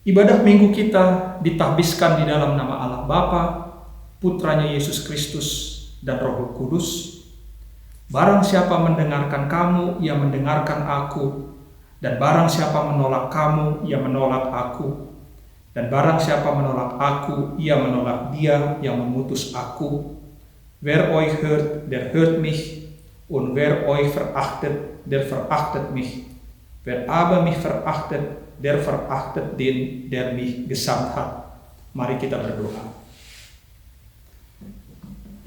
Ibadah minggu kita ditahbiskan di dalam nama Allah Bapa, Putranya Yesus Kristus, dan Roh Kudus. Barang siapa mendengarkan kamu, ia mendengarkan aku. Dan barang siapa menolak kamu, ia menolak aku. Dan barang siapa menolak aku, ia menolak dia yang mengutus aku. Wer euch hört, der hört mich. Und wer euch verachtet, der verachtet mich. Wer aber mich verachtet, der verachtet den, der mich gesandt hat. Mari kita berdoa.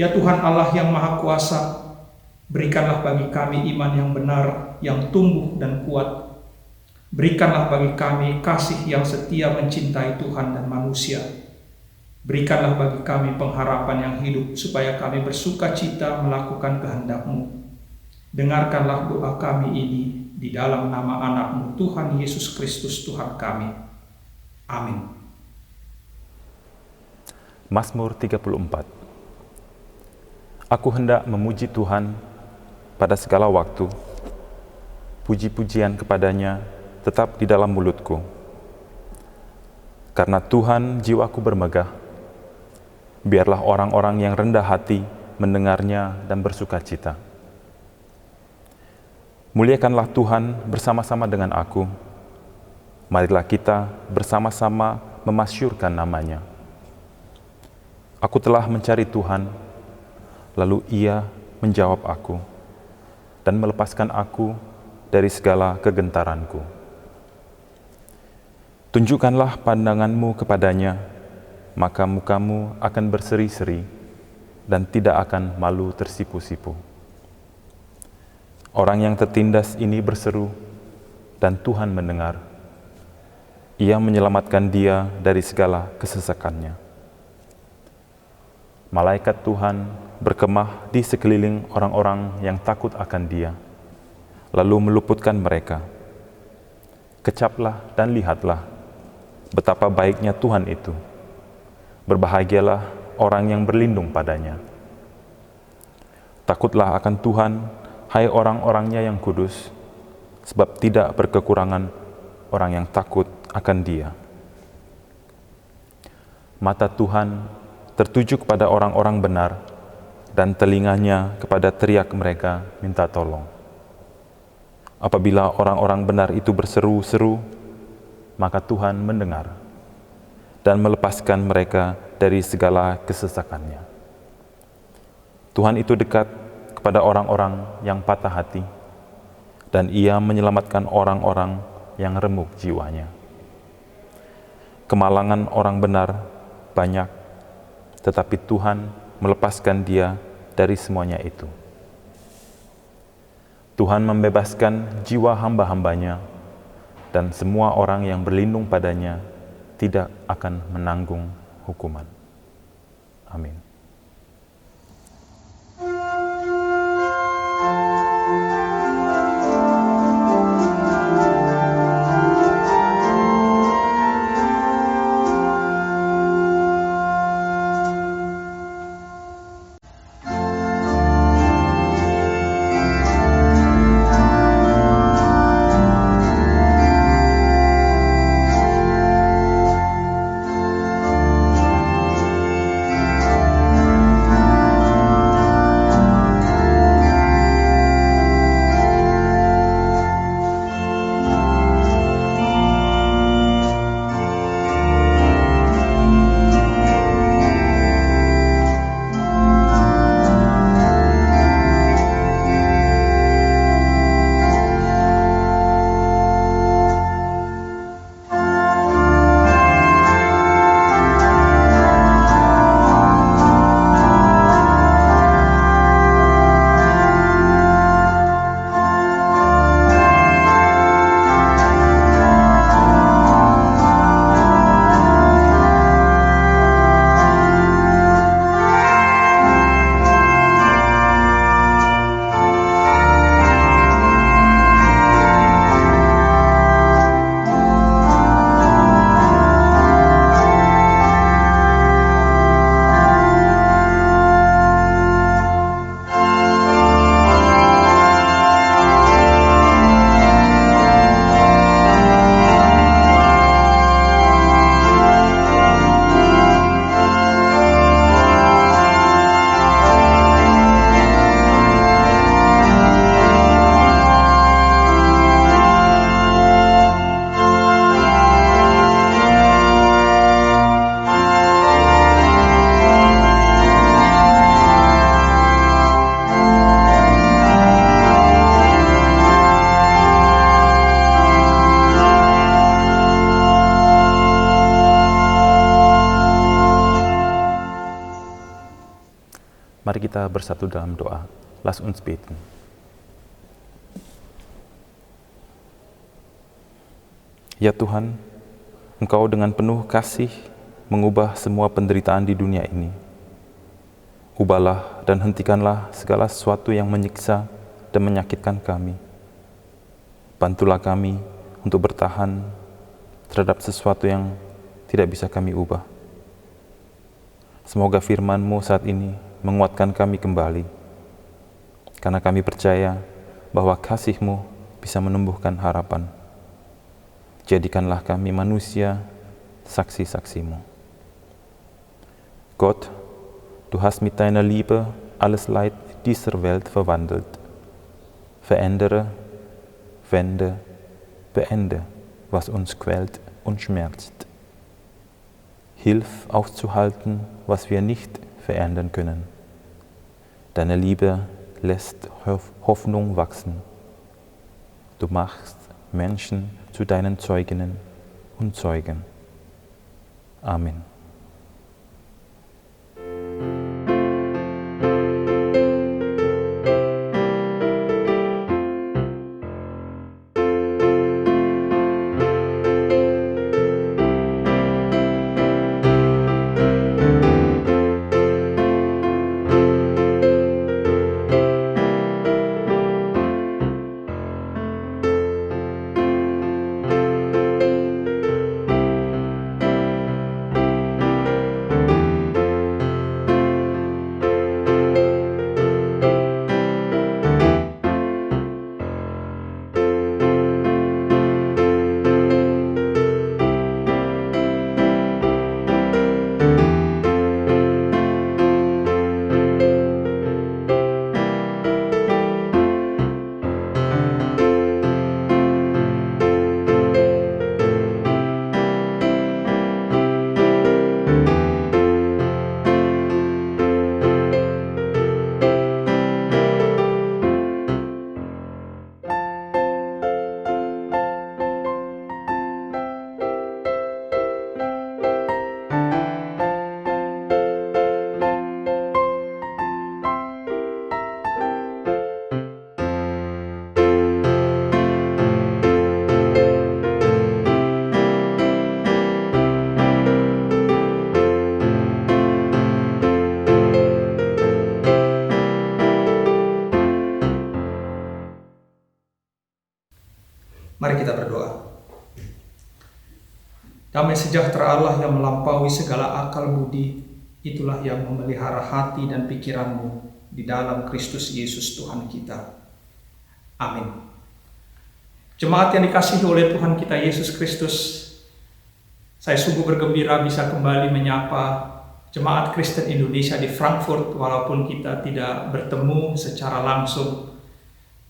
Ya Tuhan Allah yang Maha Kuasa, berikanlah bagi kami iman yang benar, yang tumbuh dan kuat. Berikanlah bagi kami kasih yang setia mencintai Tuhan dan manusia. Berikanlah bagi kami pengharapan yang hidup, supaya kami bersuka cita melakukan kehendak-Mu. Dengarkanlah doa kami ini di dalam nama anak-Mu, Tuhan Yesus Kristus Tuhan kami. Amin. Mazmur 34. Aku hendak memuji Tuhan pada segala waktu. Puji-pujian kepadanya tetap di dalam mulutku. Karena Tuhan jiwaku bermegah, biarlah orang-orang yang rendah hati mendengarnya dan bersuka cita. Muliakanlah Tuhan bersama-sama dengan aku. Marilah kita bersama-sama memasyurkan namanya. Aku telah mencari Tuhan, lalu Ia menjawab aku dan melepaskan aku dari segala kegentaranku. Tunjukkanlah pandangan-Mu kepadanya, maka muka-Mu akan berseri-seri dan tidak akan malu tersipu-sipu. Orang yang tertindas ini berseru, dan Tuhan mendengar. Ia menyelamatkan dia dari segala kesesakannya. Malaikat Tuhan berkemah di sekeliling orang-orang yang takut akan Dia, lalu meluputkan mereka. Kecaplah dan lihatlah betapa baiknya Tuhan itu. Berbahagialah orang yang berlindung padanya. Takutlah akan Tuhan, hai orang-orangnya yang kudus, sebab tidak berkekurangan orang yang takut akan Dia. Mata Tuhan tertuju kepada orang-orang benar, dan telinganya kepada teriak mereka minta tolong. Apabila orang-orang benar itu berseru-seru, maka Tuhan mendengar dan melepaskan mereka dari segala kesesakannya. Tuhan itu dekat kepada orang-orang yang patah hati, dan Ia menyelamatkan orang-orang yang remuk jiwanya. Kemalangan orang benar banyak, tetapi Tuhan melepaskan dia dari semuanya itu. Tuhan membebaskan jiwa hamba-hambanya, dan semua orang yang berlindung padanya tidak akan menanggung hukuman. Amin. kita bersatu dalam doa. Lass uns beten. Ya Tuhan, Engkau dengan penuh kasih mengubah semua penderitaan di dunia ini. Ubahlah dan hentikanlah segala sesuatu yang menyiksa dan menyakitkan kami. Bantulah kami untuk bertahan terhadap sesuatu yang tidak bisa kami ubah. Semoga firman-Mu saat ini menguatkan kami kembali, karena kami percaya bahwa kasih-Mu bisa menumbuhkan harapan. Jadikanlah kami manusia, saksi-saksi-Mu. Gott, du hast mit deiner Liebe alles Leid dieser Welt verwandelt. Verändere, wende, beende, was uns quält und schmerzt. Hilf auszuhalten, was wir nicht verändern können. Deine Liebe lässt Hoffnung wachsen. Du machst Menschen zu deinen Zeuginnen und Zeugen. Amen. Mari kita berdoa. Damai sejahtera Allah yang melampaui segala akal budi, itulah yang memelihara hati dan pikiranmu di dalam Kristus Yesus Tuhan kita. Amin. Jemaat yang dikasihi oleh Tuhan kita Yesus Kristus, saya sungguh bergembira bisa kembali menyapa Jemaat Kristen Indonesia di Frankfurt, walaupun kita tidak bertemu secara langsung.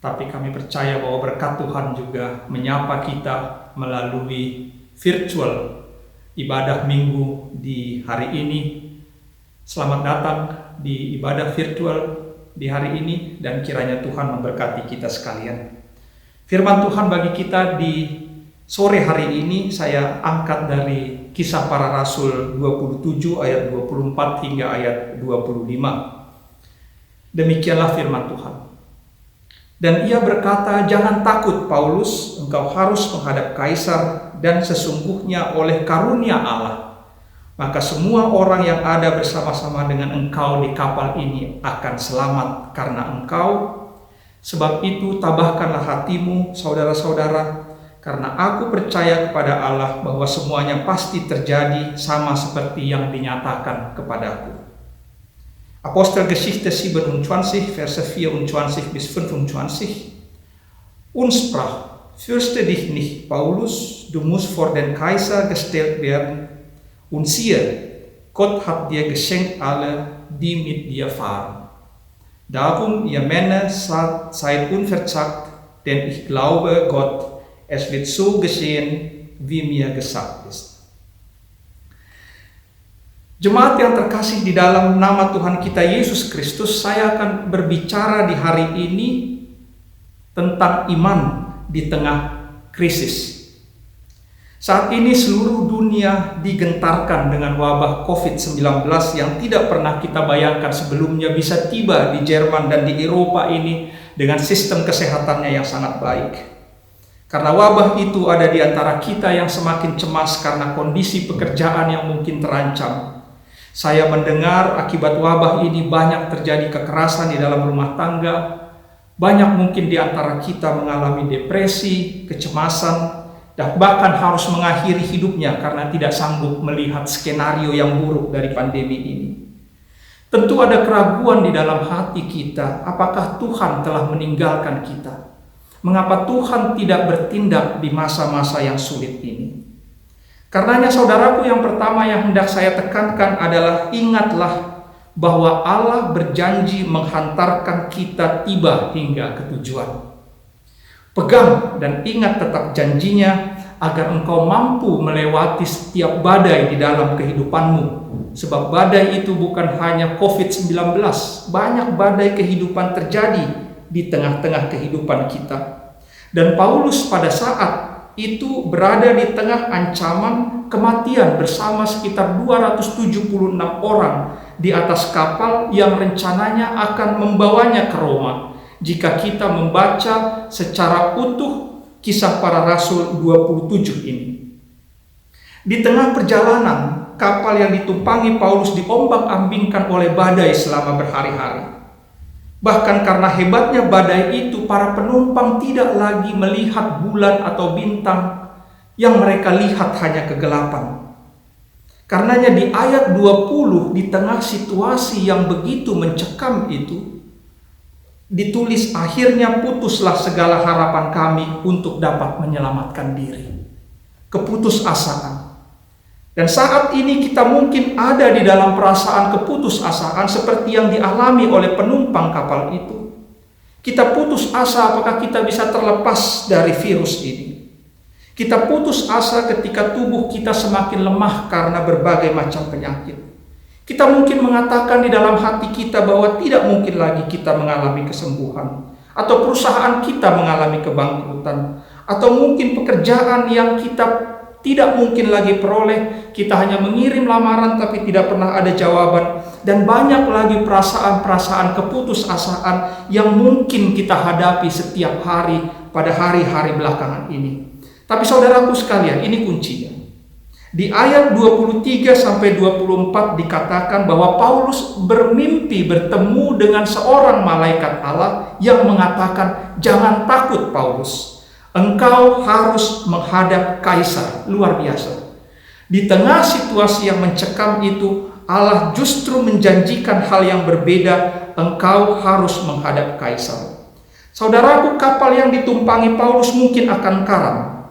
Tapi kami percaya bahwa berkat Tuhan juga menyapa kita melalui virtual ibadah minggu di hari ini. Selamat datang di ibadah virtual di hari ini dan kiranya Tuhan memberkati kita sekalian. Firman Tuhan bagi kita di sore hari ini saya angkat dari Kisah Para Rasul 27 ayat 24 hingga ayat 25. Demikianlah firman Tuhan. Dan ia berkata, "Jangan takut Paulus, engkau harus menghadap Kaisar, dan sesungguhnya oleh karunia Allah, maka semua orang yang ada bersama-sama dengan engkau di kapal ini akan selamat karena engkau. Sebab itu tabahkanlah hatimu, saudara-saudara, karena aku percaya kepada Allah bahwa semuanya pasti terjadi sama seperti yang dinyatakan kepadaku." Apostelgeschichte 27, Verse 24 bis 25. Und sprach, "Fürchte dich nicht, Paulus, du musst vor den Kaiser gestellt werden. Und siehe, Gott hat dir geschenkt alle, die mit dir fahren. Darum, ihr Männer, seid unverzagt, denn ich glaube Gott, es wird so geschehen, wie mir gesagt ist." Jemaat yang terkasih di dalam nama Tuhan kita Yesus Kristus, saya akan berbicara di hari ini tentang iman di tengah krisis. Saat ini seluruh dunia digentarkan dengan wabah COVID-19 yang tidak pernah kita bayangkan sebelumnya bisa tiba di Jerman dan di Eropa ini dengan sistem kesehatannya yang sangat baik. Karena wabah itu ada di antara kita yang semakin cemas karena kondisi pekerjaan yang mungkin terancam. Saya mendengar akibat wabah ini banyak terjadi kekerasan di dalam rumah tangga, banyak mungkin di antara kita mengalami depresi, kecemasan, dan bahkan harus mengakhiri hidupnya karena tidak sanggup melihat skenario yang buruk dari pandemi ini. Tentu ada keraguan di dalam hati kita, apakah Tuhan telah meninggalkan kita? Mengapa Tuhan tidak bertindak di masa-masa yang sulit ini? Karenanya saudaraku, yang pertama yang hendak saya tekankan adalah ingatlah bahwa Allah berjanji menghantarkan kita tiba hingga ke tujuan. Pegang dan ingat tetap janjinya agar engkau mampu melewati setiap badai di dalam kehidupanmu. Sebab badai itu bukan hanya COVID-19, banyak badai kehidupan terjadi di tengah-tengah kehidupan kita. Dan Paulus pada saat itu berada di tengah ancaman kematian bersama sekitar 276 orang di atas kapal yang rencananya akan membawanya ke Roma. Jika kita membaca secara utuh Kisah Para Rasul 27 ini. Di tengah perjalanan, kapal yang ditumpangi Paulus diombang-ambingkan oleh badai selama berhari-hari. Bahkan karena hebatnya badai itu, para penumpang tidak lagi melihat bulan atau bintang, yang mereka lihat hanya kegelapan. Karenanya di ayat 20, di tengah situasi yang begitu mencekam itu, ditulis akhirnya putuslah segala harapan kami untuk dapat menyelamatkan diri. Keputusasaan. Dan saat ini kita mungkin ada di dalam perasaan keputusasaan seperti yang dialami oleh penumpang kapal itu. Kita putus asa apakah kita bisa terlepas dari virus ini. Kita putus asa ketika tubuh kita semakin lemah karena berbagai macam penyakit. Kita mungkin mengatakan di dalam hati kita bahwa tidak mungkin lagi kita mengalami kesembuhan, atau perusahaan kita mengalami kebangkrutan, atau mungkin pekerjaan yang kita tidak mungkin lagi peroleh, kita hanya mengirim lamaran tapi tidak pernah ada jawaban, dan banyak lagi perasaan-perasaan keputusasaan yang mungkin kita hadapi setiap hari pada hari-hari belakangan ini. Tapi saudaraku sekalian, ini kuncinya. Di ayat 23-24 dikatakan bahwa Paulus bermimpi bertemu dengan seorang malaikat Allah yang mengatakan, "Jangan takut Paulus, engkau harus menghadap kaisar." Luar biasa. Di tengah situasi yang mencekam itu, Allah justru menjanjikan hal yang berbeda, engkau harus menghadap kaisar. Saudaraku, kapal yang ditumpangi Paulus mungkin akan karam.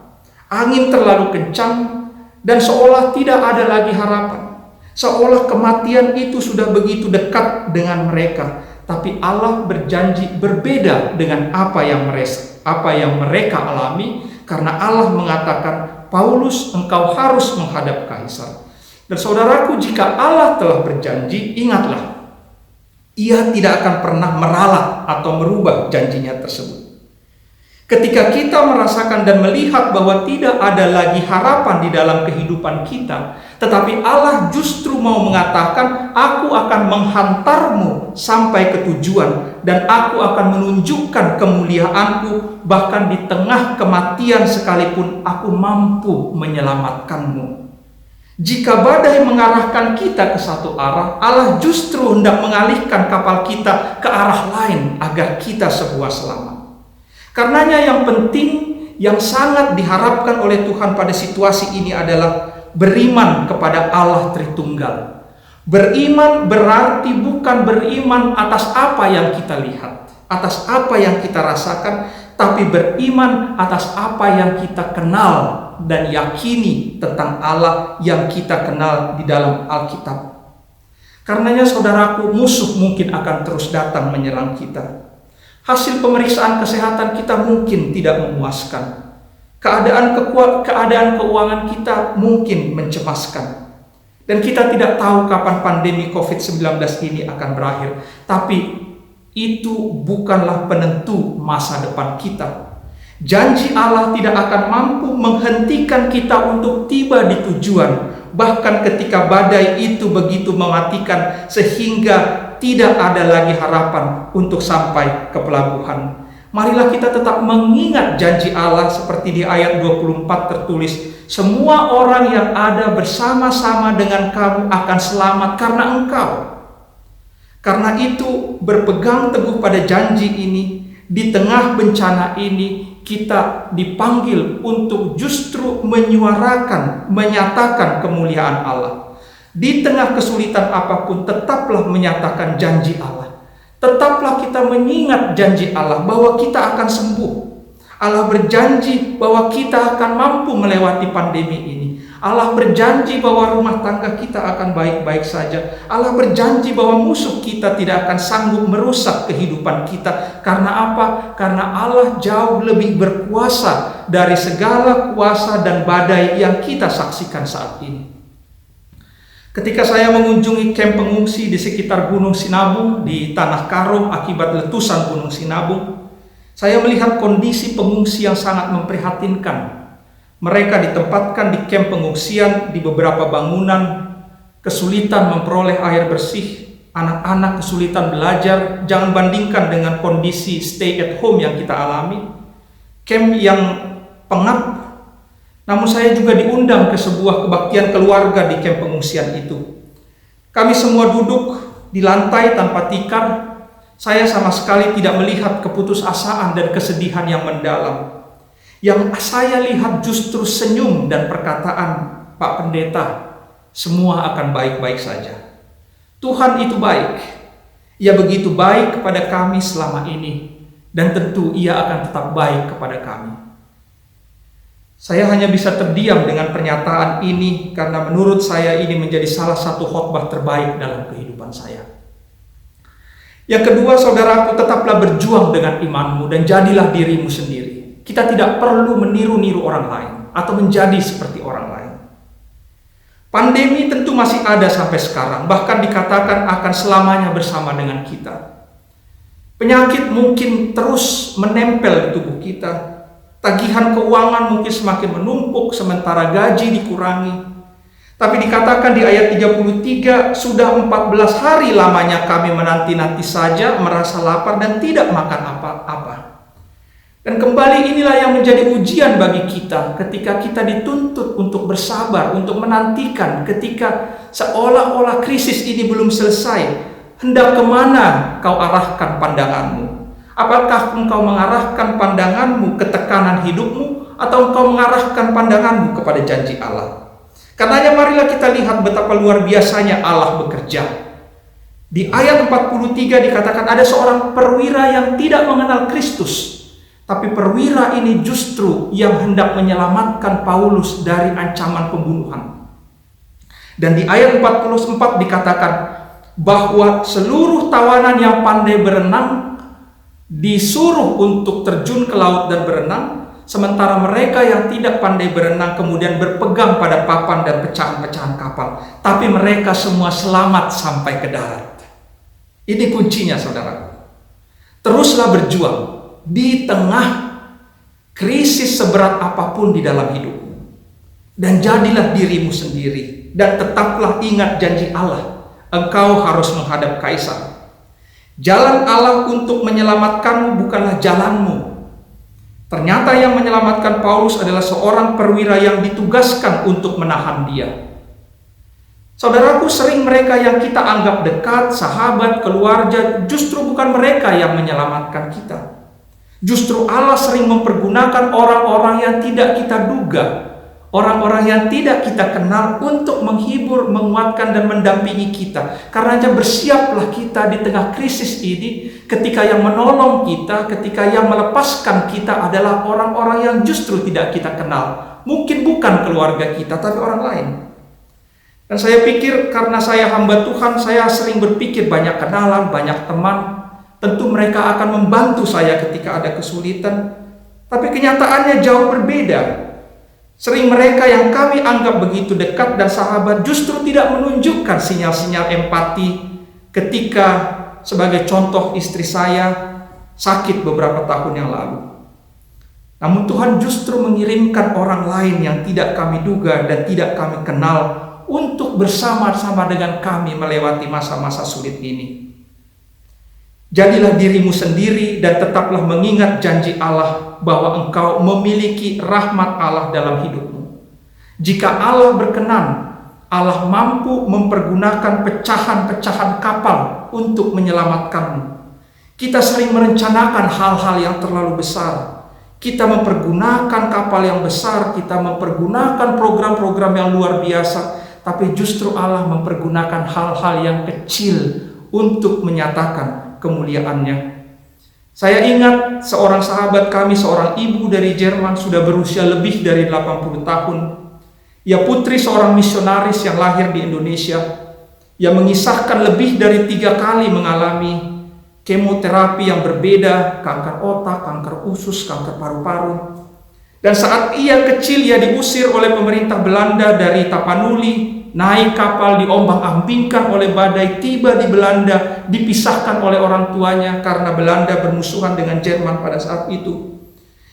Angin terlalu kencang, dan seolah tidak ada lagi harapan. Seolah kematian itu sudah begitu dekat dengan mereka. Tapi Allah berjanji berbeda dengan apa yang mereka alami. Karena Allah mengatakan, Paulus, engkau harus menghadap kaisar. Dan saudaraku, jika Allah telah berjanji, ingatlah, Ia tidak akan pernah meralat atau merubah janjinya tersebut. Ketika kita merasakan dan melihat bahwa tidak ada lagi harapan di dalam kehidupan kita, tetapi Allah justru mau mengatakan, aku akan menghantarmu sampai ke tujuan, dan aku akan menunjukkan kemuliaanku, bahkan di tengah kematian sekalipun aku mampu menyelamatkanmu. Jika badai mengarahkan kita ke satu arah, Allah justru hendak mengalihkan kapal kita ke arah lain agar kita sebuah selamat. Karenanya yang penting, yang sangat diharapkan oleh Tuhan pada situasi ini adalah beriman kepada Allah Tritunggal. Beriman berarti bukan beriman atas apa yang kita lihat, atas apa yang kita rasakan, tapi beriman atas apa yang kita kenal dan yakini tentang Allah yang kita kenal di dalam Alkitab. Karenanya saudaraku, musuh mungkin akan terus datang menyerang kita. Hasil pemeriksaan kesehatan kita mungkin tidak memuaskan. Keadaan keuangan kita mungkin mencemaskan. Dan kita tidak tahu kapan pandemi COVID-19 ini akan berakhir. Tapi itu bukanlah penentu masa depan kita. Janji Allah tidak akan mampu menghentikan kita untuk tiba di tujuan, bahkan ketika badai itu begitu mematikan sehingga tidak ada lagi harapan untuk sampai ke pelabuhan. Marilah kita tetap mengingat janji Allah seperti di ayat 24 tertulis, semua orang yang ada bersama-sama dengan kamu akan selamat karena engkau. Karena itu, berpegang teguh pada janji ini, di tengah bencana ini, kita dipanggil untuk justru menyuarakan, menyatakan kemuliaan Allah. Di tengah kesulitan apapun, tetaplah menyatakan janji Allah. Tetaplah kita mengingat janji Allah bahwa kita akan sembuh. Allah berjanji bahwa kita akan mampu melewati pandemi ini. Allah berjanji bahwa rumah tangga kita akan baik-baik saja. Allah berjanji bahwa musuh kita tidak akan sanggup merusak kehidupan kita. Karena apa? Karena Allah jauh lebih berkuasa dari segala kuasa dan badai yang kita saksikan saat ini. Ketika saya mengunjungi kamp pengungsi di sekitar Gunung Sinabung di Tanah Karo akibat letusan Gunung Sinabung, saya melihat kondisi pengungsi yang sangat memprihatinkan. Mereka ditempatkan di kamp pengungsian di beberapa bangunan, kesulitan memperoleh air bersih, anak-anak kesulitan belajar. Jangan bandingkan dengan kondisi stay at home yang kita alami. Kamp yang pengap. Namun saya juga diundang ke sebuah kebaktian keluarga di kamp pengungsian itu. Kami semua duduk di lantai tanpa tikar. Saya sama sekali tidak melihat keputusasaan dan kesedihan yang mendalam. Yang saya lihat justru senyum dan perkataan, Pak Pendeta, semua akan baik-baik saja. Tuhan itu baik. Ia begitu baik kepada kami selama ini. Dan tentu Ia akan tetap baik kepada kami. Saya hanya bisa terdiam dengan pernyataan ini karena menurut saya ini menjadi salah satu khotbah terbaik dalam kehidupan saya. Yang kedua, saudaraku, tetaplah berjuang dengan imanmu dan jadilah dirimu sendiri. Kita tidak perlu meniru-niru orang lain atau menjadi seperti orang lain. Pandemi tentu masih ada sampai sekarang, bahkan dikatakan akan selamanya bersama dengan kita. Penyakit mungkin terus menempel di tubuh kita. Tagihan keuangan mungkin semakin menumpuk sementara gaji dikurangi. Tapi dikatakan di ayat 33, sudah 14 hari lamanya kami menanti-nanti saja, merasa lapar dan tidak makan apa-apa. Dan kembali inilah yang menjadi ujian bagi kita ketika kita dituntut untuk bersabar, untuk menantikan ketika seolah-olah krisis ini belum selesai. Hendak kemana kau arahkan pandanganmu? Apakah engkau mengarahkan pandanganmu ke tekanan hidupmu atau engkau mengarahkan pandanganmu kepada janji Allah? Karenanya marilah kita lihat betapa luar biasanya Allah bekerja. Di ayat 43 dikatakan ada seorang perwira yang tidak mengenal Kristus. Tapi perwira ini justru yang hendak menyelamatkan Paulus dari ancaman pembunuhan. Dan di ayat 44 dikatakan bahwa seluruh tawanan yang pandai berenang disuruh untuk terjun ke laut dan berenang, sementara mereka yang tidak pandai berenang kemudian berpegang pada papan dan pecahan-pecahan kapal. Tapi mereka semua selamat sampai ke darat. Ini kuncinya, saudara. Teruslah berjuang di tengah krisis seberat apapun di dalam hidupmu. Dan jadilah dirimu sendiri. Dan tetaplah ingat janji Allah. Engkau harus menghadap Kaisar. Jalan Allah untuk menyelamatkanmu bukanlah jalanmu. Ternyata yang menyelamatkan Paulus adalah seorang perwira yang ditugaskan untuk menahan dia. Saudaraku, sering mereka yang kita anggap dekat, sahabat, keluarga, justru bukan mereka yang menyelamatkan kita. Justru Allah sering mempergunakan orang-orang yang tidak kita duga, orang-orang yang tidak kita kenal untuk menghibur, menguatkan, dan mendampingi kita. Karenanya bersiaplah kita di tengah krisis ini, ketika yang menolong kita, ketika yang melepaskan kita adalah orang-orang yang justru tidak kita kenal. Mungkin bukan keluarga kita, tapi orang lain. Dan saya pikir karena saya hamba Tuhan, saya sering berpikir banyak kenalan, banyak teman. Tentu mereka akan membantu saya ketika ada kesulitan. Tapi kenyataannya jauh berbeda. Sering mereka yang kami anggap begitu dekat dan sahabat justru tidak menunjukkan sinyal-sinyal empati ketika sebagai contoh istri saya sakit beberapa tahun yang lalu. Namun Tuhan justru mengirimkan orang lain yang tidak kami duga dan tidak kami kenal untuk bersama-sama dengan kami melewati masa-masa sulit ini. Jadilah dirimu sendiri dan tetaplah mengingat janji Allah bahwa engkau memiliki rahmat Allah dalam hidupmu. Jika Allah berkenan, Allah mampu mempergunakan pecahan-pecahan kapal untuk menyelamatkanmu. Kita sering merencanakan hal-hal yang terlalu besar. Kita mempergunakan kapal yang besar, kita mempergunakan program-program yang luar biasa, tapi justru Allah mempergunakan hal-hal yang kecil untuk menyatakan kemuliaan-Nya. Saya ingat seorang sahabat kami, seorang ibu dari Jerman, sudah berusia lebih dari 80 tahun. Ia putri seorang misionaris yang lahir di Indonesia, yang mengisahkan lebih dari 3 kali mengalami kemoterapi yang berbeda, kanker otak, kanker usus, kanker paru-paru. Dan saat ia kecil, ia diusir oleh pemerintah Belanda dari Tapanuli, naik kapal diombang-ambingkan oleh badai, tiba di Belanda, dipisahkan oleh orang tuanya karena Belanda bermusuhan dengan Jerman pada saat itu.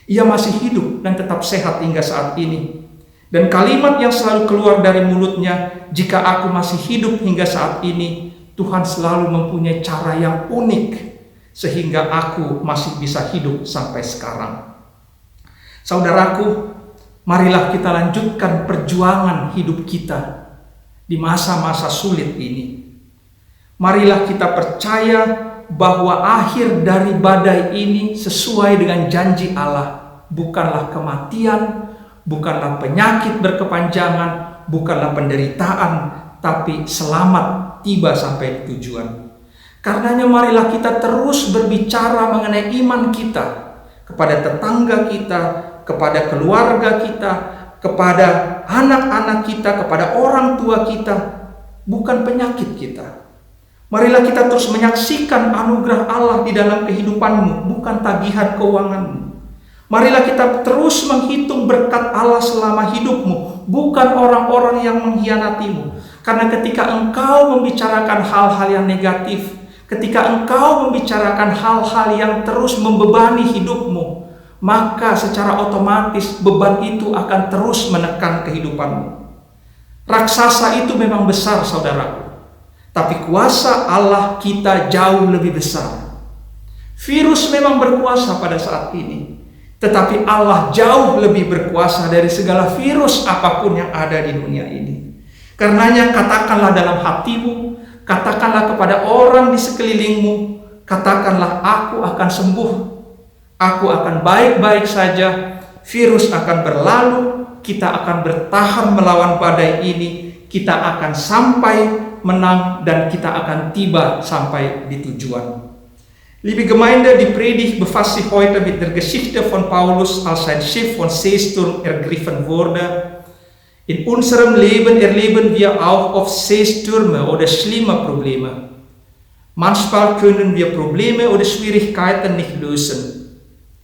Ia masih hidup dan tetap sehat hingga saat ini. Dan kalimat yang selalu keluar dari mulutnya, jika aku masih hidup hingga saat ini, Tuhan selalu mempunyai cara yang unik sehingga aku masih bisa hidup sampai sekarang. Saudaraku, marilah kita lanjutkan perjuangan hidup kita di masa-masa sulit ini. Marilah kita percaya bahwa akhir dari badai ini sesuai dengan janji Allah, bukanlah kematian, bukanlah penyakit berkepanjangan, bukanlah penderitaan, tapi selamat tiba sampai di tujuan. Karenanya marilah kita terus berbicara mengenai iman kita kepada tetangga kita, kepada keluarga kita, kepada anak-anak kita, kepada orang tua kita, bukan penyakit kita. Marilah kita terus menyaksikan anugerah Allah di dalam kehidupanmu, bukan tagihan keuanganmu. Marilah kita terus menghitung berkat Allah selama hidupmu, bukan orang-orang yang mengkhianatimu. Karena ketika engkau membicarakan hal-hal yang negatif, ketika engkau membicarakan hal-hal yang terus membebani hidupmu, maka secara otomatis beban itu akan terus menekan kehidupanmu. Raksasa itu memang besar, saudaraku, tapi kuasa Allah kita jauh lebih besar. Virus memang berkuasa pada saat ini, tetapi Allah jauh lebih berkuasa dari segala virus apapun yang ada di dunia ini. Karenanya katakanlah dalam hatimu, katakanlah kepada orang di sekelilingmu, katakanlah aku akan sembuh, aku akan baik-baik saja, virus akan berlalu, kita akan bertahan melawan badai ini, kita akan sampai menang dan kita akan tiba sampai di tujuan. Liebe Gemeinde, die Predigt befasst sich heute mit der Geschichte von Paulus, als sein Schiff von Seesturm ergriffen wurde. In unserem Leben erleben wir auch oft Seestürme oder schlimme Probleme. Manchmal können wir Probleme oder Schwierigkeiten nicht lösen.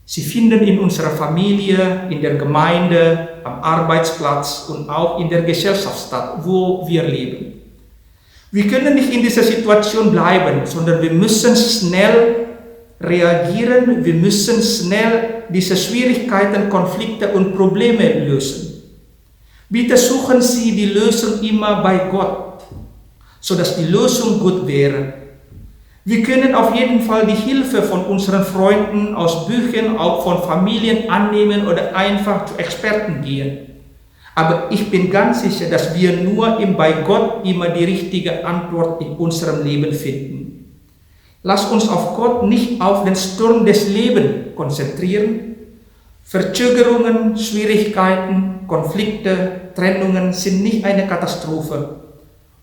Sie finden in unserer Familie, in der Gemeinde, am Arbeitsplatz und auch in der Gesellschaft statt, wo wir leben. Wir können nicht in dieser Situation bleiben, sondern wir müssen schnell reagieren, wir müssen schnell diese Schwierigkeiten, Konflikte und Probleme lösen. Bitte suchen Sie die Lösung immer bei Gott, sodass die Lösung gut wäre. Wir können auf jeden Fall die Hilfe von unseren Freunden aus Büchern, auch von Familien annehmen oder einfach zu Experten gehen. Aber ich bin ganz sicher, dass wir nur bei Gott immer die richtige Antwort in unserem Leben finden. Lass uns auf Gott nicht auf den Sturm des Lebens konzentrieren. Verzögerungen, Schwierigkeiten, Konflikte, Trennungen sind nicht eine Katastrophe,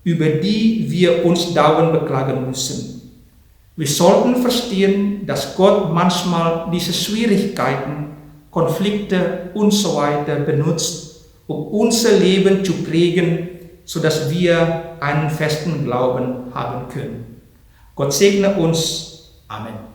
über die wir uns dauernd beklagen müssen. Wir sollten verstehen, dass Gott manchmal diese Schwierigkeiten, Konflikte und so weiter benutzt, um unser Leben zu prägen, sodass wir einen festen Glauben haben können. Gott segne uns. Amen.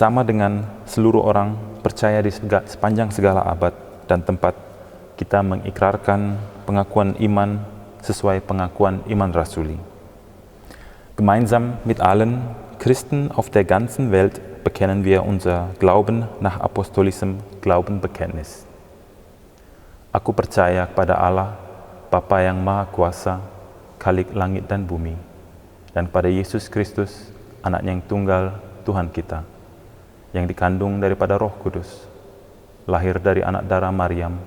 bersama dengan seluruh orang percaya di sepanjang segala abad dan tempat, kita mengikrarkan pengakuan iman sesuai pengakuan iman rasuli. Gemeinsam mit allen Christen auf der ganzen Welt bekennen wir unser Glauben nach apostolischem Glaubenbekenntnis. Aku percaya kepada Allah, Bapa yang Maha Kuasa, Khalik langit dan bumi, dan kepada Yesus Kristus, Anaknya yang tunggal, Tuhan kita, yang dikandung daripada Roh Kudus, lahir dari anak darah Maryam,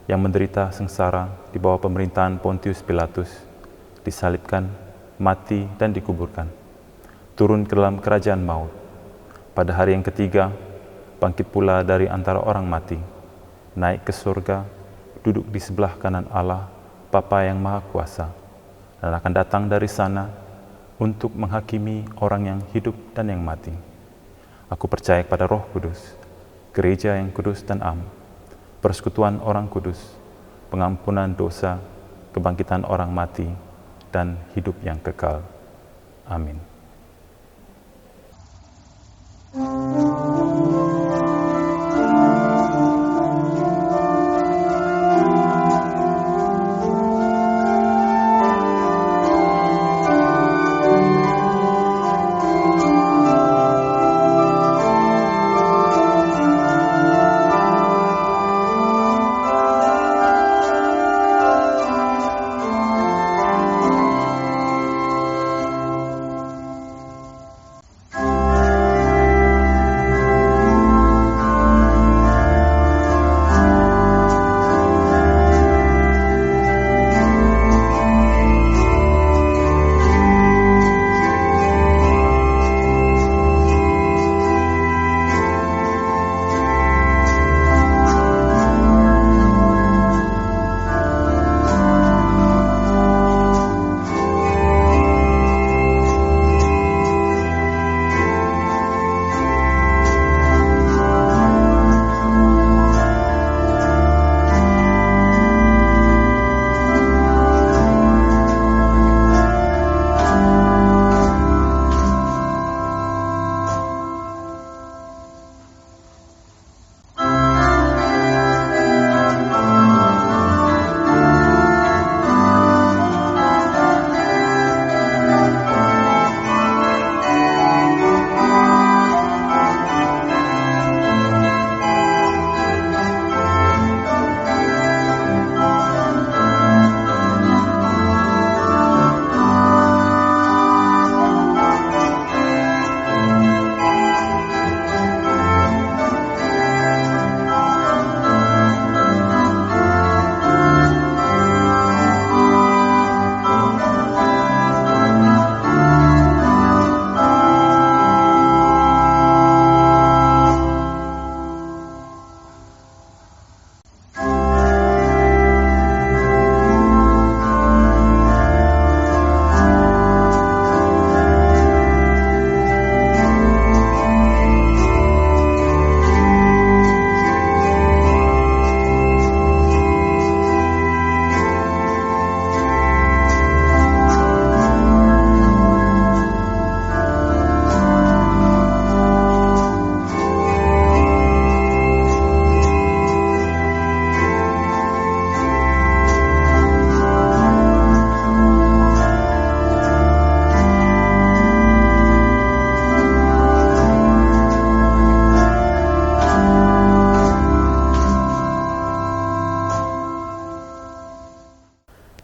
yang menderita sengsara di bawah pemerintahan Pontius Pilatus, disalibkan, mati dan dikuburkan, turun ke dalam kerajaan maut. Pada hari yang ketiga, bangkit pula dari antara orang mati, naik ke surga, duduk di sebelah kanan Allah, Bapa yang Maha Kuasa, dan akan datang dari sana untuk menghakimi orang yang hidup dan yang mati. Aku percaya kepada Roh Kudus, gereja yang kudus dan am, persekutuan orang kudus, pengampunan dosa, kebangkitan orang mati, dan hidup yang kekal. Amin.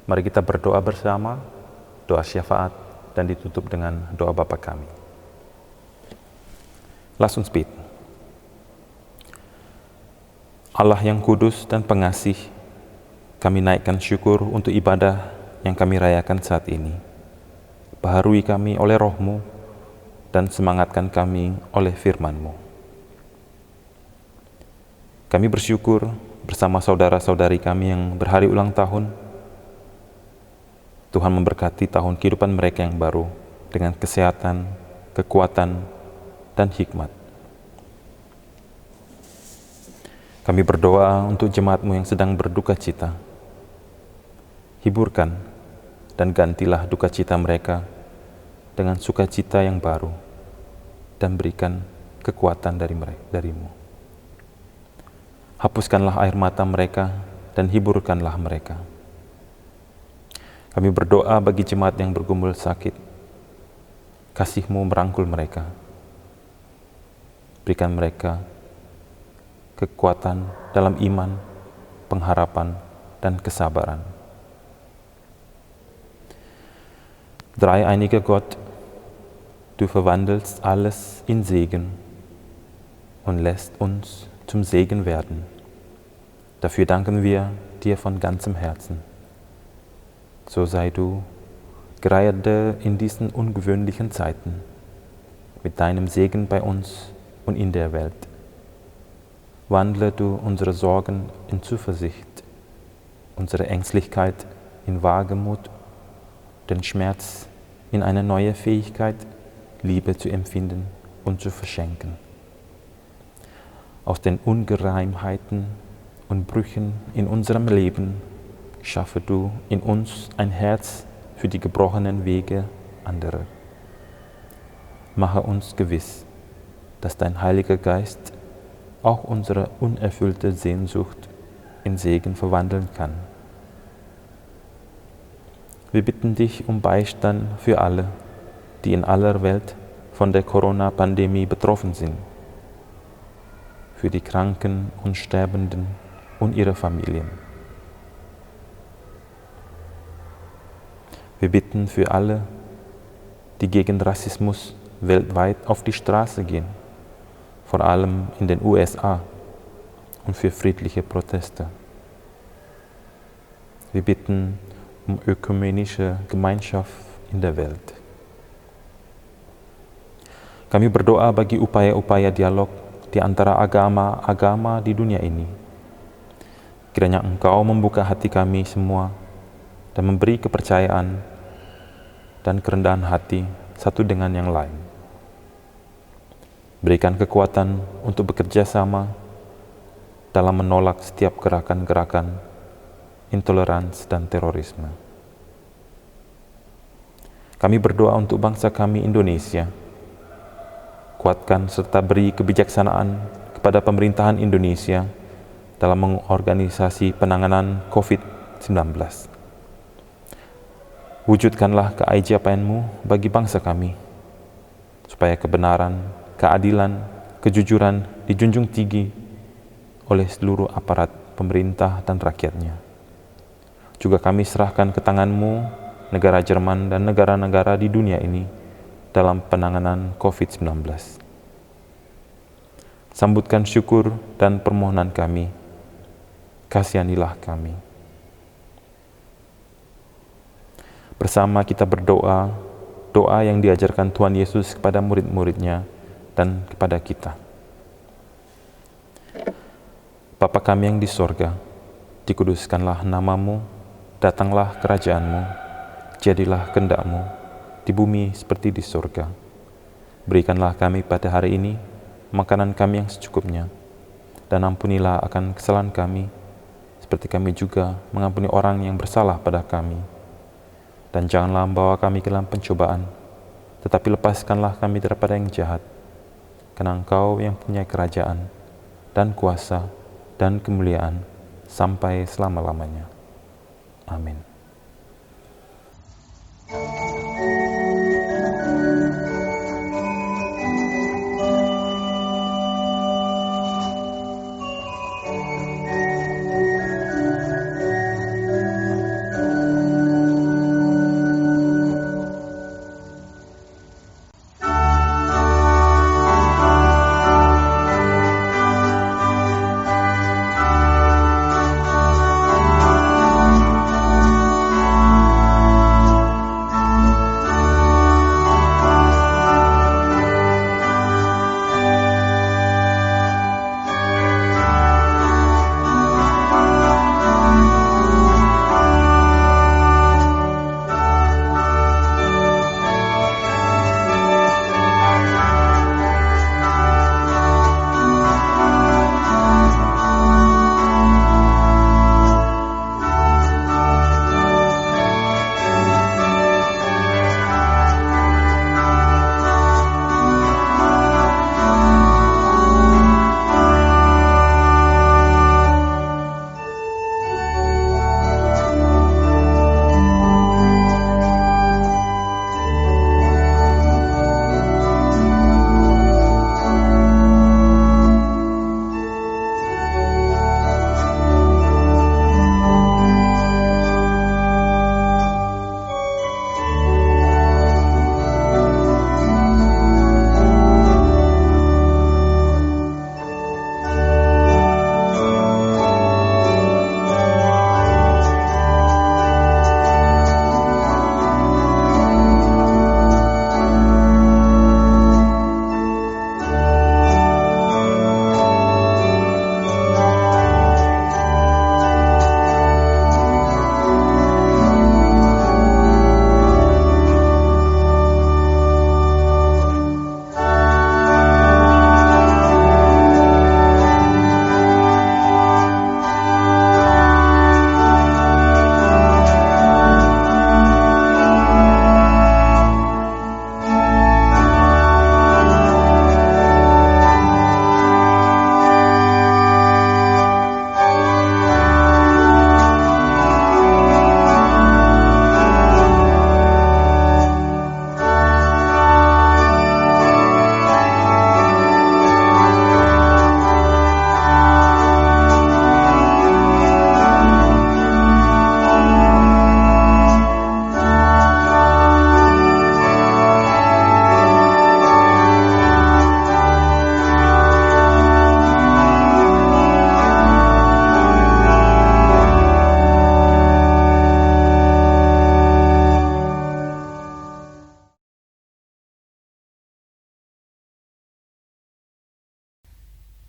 Mari kita berdoa bersama, doa syafaat, dan ditutup dengan doa Bapa kami. Lass uns beten. Allah yang kudus dan pengasih, kami naikkan syukur untuk ibadah yang kami rayakan saat ini. Baharui kami oleh Roh-Mu dan semangatkan kami oleh firman-Mu. Kami bersyukur bersama saudara-saudari kami yang berhari ulang tahun. Tuhan memberkati tahun kehidupan mereka yang baru dengan kesehatan, kekuatan, dan hikmat. Kami berdoa untuk jemaat-Mu yang sedang berduka cita. Hiburkan dan gantilah duka cita mereka dengan sukacita yang baru, dan berikan kekuatan darimu. Hapuskanlah air mata mereka dan hiburkanlah mereka. Kami berdoa bagi jemaat yang bergumul sakit. Kasih-Mu merangkul mereka. Berikan mereka kekuatan dalam iman, pengharapan, dan kesabaran. Dreieiniger Gott, du verwandelst alles in Segen und lässt uns zum Segen werden. Dafür danken wir dir von ganzem Herzen. So sei du gerade in diesen ungewöhnlichen Zeiten mit deinem Segen bei uns und in der Welt. Wandle du unsere Sorgen in Zuversicht, unsere Ängstlichkeit in Wagemut, den Schmerz in eine neue Fähigkeit, Liebe zu empfinden und zu verschenken. Aus den Ungereimheiten und Brüchen in unserem Leben schaffe du in uns ein Herz für die gebrochenen Wege anderer. Mache uns gewiss, dass dein Heiliger Geist auch unsere unerfüllte Sehnsucht in Segen verwandeln kann. Wir bitten dich um Beistand für alle, die in aller Welt von der Corona-Pandemie betroffen sind, für die Kranken und Sterbenden und ihre Familien. Wir bitten für alle, die gegen Rassismus weltweit auf die Straße gehen, vor allem in den USA, und für friedliche Proteste. Wir bitten um ökumenische Gemeinschaft in der Welt. Kami berdoa bagi upaya-upaya dialog di antara agama-agama di dunia ini. Kiranya Engkau membuka hati kami semua dan memberi kepercayaan dan kerendahan hati satu dengan yang lain. Berikan kekuatan untuk bekerja sama dalam menolak setiap gerakan-gerakan intoleransi dan terorisme. Kami berdoa untuk bangsa kami Indonesia. Kuatkan serta beri kebijaksanaan kepada pemerintahan Indonesia dalam mengorganisasi penanganan COVID-19. Wujudkanlah keajaiban-Mu bagi bangsa kami, supaya kebenaran, keadilan, kejujuran dijunjung tinggi oleh seluruh aparat pemerintah dan rakyatnya. Juga kami serahkan ke tangan-Mu negara Jerman dan negara-negara di dunia ini dalam penanganan COVID-19. Sambutkan syukur dan permohonan kami. Kasihanilah kami. Bersama kita berdoa, doa yang diajarkan Tuhan Yesus kepada murid-muridnya dan kepada kita. Bapa kami yang di sorga, dikuduskanlah nama-Mu, datanglah kerajaan-Mu, jadilah kehendak-Mu, di bumi seperti di sorga. Berikanlah kami pada hari ini makanan kami yang secukupnya, dan ampunilah akan kesalahan kami, seperti kami juga mengampuni orang yang bersalah pada kami. Dan janganlah membawa kami ke dalam pencobaan, tetapi lepaskanlah kami daripada yang jahat, karena Engkau yang punya kerajaan, dan kuasa, dan kemuliaan, sampai selama-lamanya. Amin.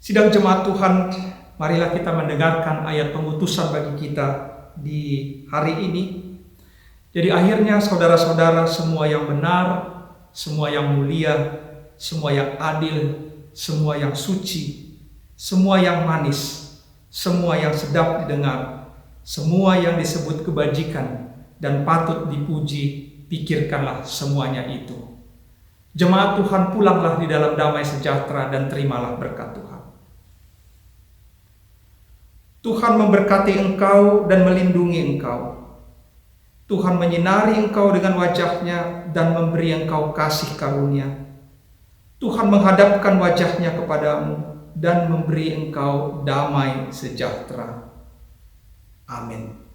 Sidang jemaat Tuhan, marilah kita mendengarkan ayat pengutusan bagi kita di hari ini. Jadi akhirnya saudara-saudara, semua yang benar, semua yang mulia, semua yang adil, semua yang suci, semua yang manis, semua yang sedap didengar, semua yang disebut kebajikan dan patut dipuji, pikirkanlah semuanya itu. Jemaat Tuhan, pulanglah di dalam damai sejahtera dan terimalah berkat Tuhan. Tuhan memberkati engkau dan melindungi engkau. Tuhan menyinari engkau dengan wajah-Nya dan memberi engkau kasih karunia. Tuhan menghadapkan wajah-Nya kepadamu dan memberi engkau damai sejahtera. Amin.